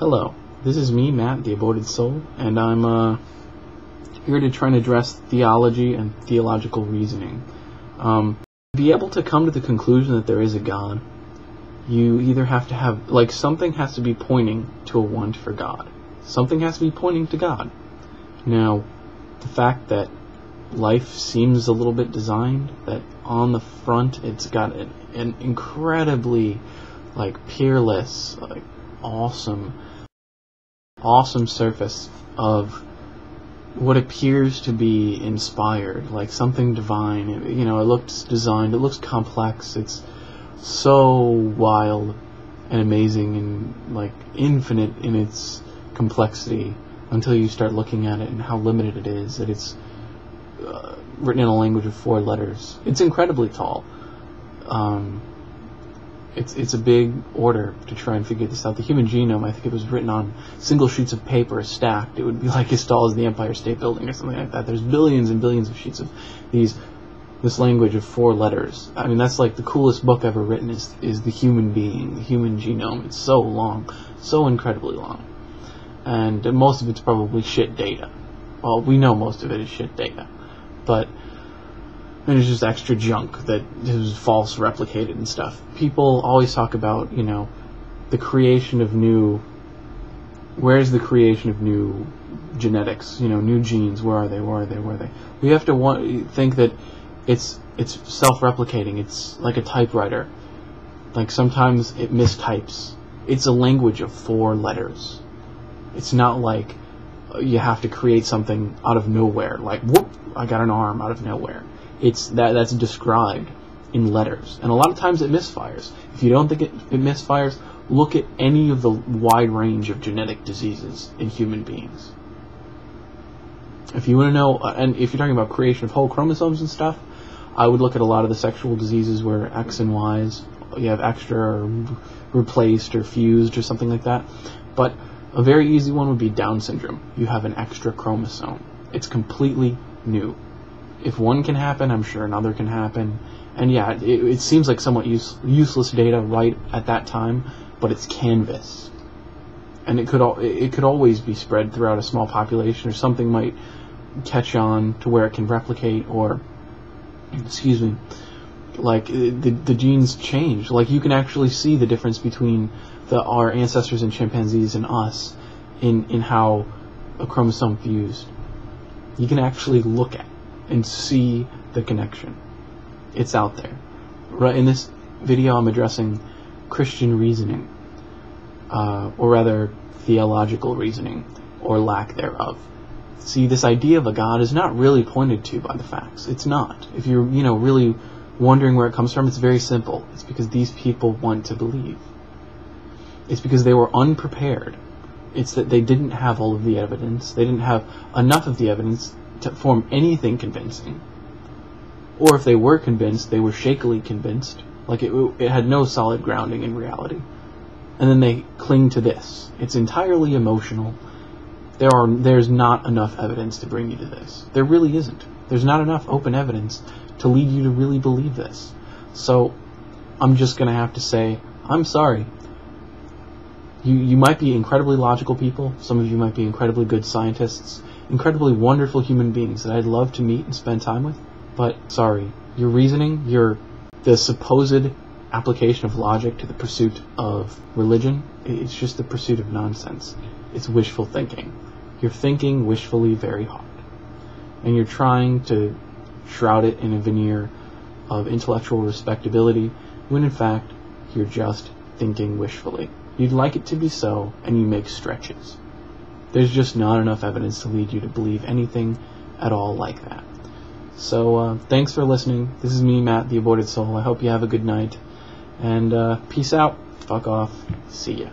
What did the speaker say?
Hello, this is me, Matt, the Aborted Soul, and I'm here to try and address theology and theological reasoning. Be able to come to the conclusion that there is a God, you either have to have, something has to be pointing to a want for God. Something has to be pointing to God. Now, the fact that life seems a little bit designed, that on the front it's got an incredibly, peerless, awesome surface of what appears to be inspired, like something divine. It looks designed, it looks complex, it's so wild and amazing and infinite in its complexity until you start looking at it and how limited it is, that it's written in a language of 4 letters. It's incredibly tall. It's a big order to try and figure this out. The human genome, I think it was written on single sheets of paper stacked. It would be as tall as the Empire State Building or something like that. There's billions and billions of sheets of this language of 4 letters. I mean, that's the coolest book ever written is the human being, the human genome. It's so long, so incredibly long. And most of it's probably shit data. Well, we know most of it is shit data. But it's just extra junk that is false replicated and stuff. People always talk about, the creation of new... Where's the creation of new genetics? New genes. Where are they? Where are they? Where are they? We have to think that it's self-replicating. It's like a typewriter. Sometimes it mistypes. It's a language of 4 letters. It's not like you have to create something out of nowhere. Whoop, I got an arm out of nowhere. It's that's described in letters. And a lot of times it misfires. If you don't think it misfires, look at any of the wide range of genetic diseases in human beings. If you want to know, and if you're talking about creation of whole chromosomes and stuff, I would look at a lot of the sexual diseases where X and Y's, you have extra or replaced or fused or something like that. But a very easy one would be Down syndrome. You have an extra chromosome. It's completely new. If one can happen, I'm sure another can happen. And yeah, it seems like somewhat useless data right at that time, but it's canvas. And it could always be spread throughout a small population, or something might catch on to where it can replicate, or, the genes change. You can actually see the difference between our ancestors and chimpanzees and us in how a chromosome fused. You can actually look at and see the connection. It's out there. Right in this video, I'm addressing Christian reasoning, or rather theological reasoning, or lack thereof. See, this idea of a God is not really pointed to by the facts. It's not. If you're, really wondering where it comes from, it's very simple. It's because these people want to believe. It's because they were unprepared. It's that they didn't have all of the evidence. They didn't have enough of the evidence to form anything convincing. Or if they were convinced, they were shakily convinced. It had no solid grounding in reality. And then they cling to this. It's entirely emotional. There's not enough evidence to bring you to this. There really isn't. There's not enough open evidence to lead you to really believe this. So I'm just going to have to say, I'm sorry. You might be incredibly logical people. Some of you might be incredibly good scientists, incredibly wonderful human beings that I'd love to meet and spend time with. But sorry, your reasoning, the supposed application of logic to the pursuit of religion, it's just the pursuit of nonsense. It's wishful thinking. You're thinking wishfully very hard. And you're trying to shroud it in a veneer of intellectual respectability, when in fact, you're just thinking wishfully. You'd like it to be so, and you make stretches. There's just not enough evidence to lead you to believe anything at all like that. So, thanks for listening. This is me, Matt, the Aborted Soul. I hope you have a good night. And, peace out. Fuck off. See ya.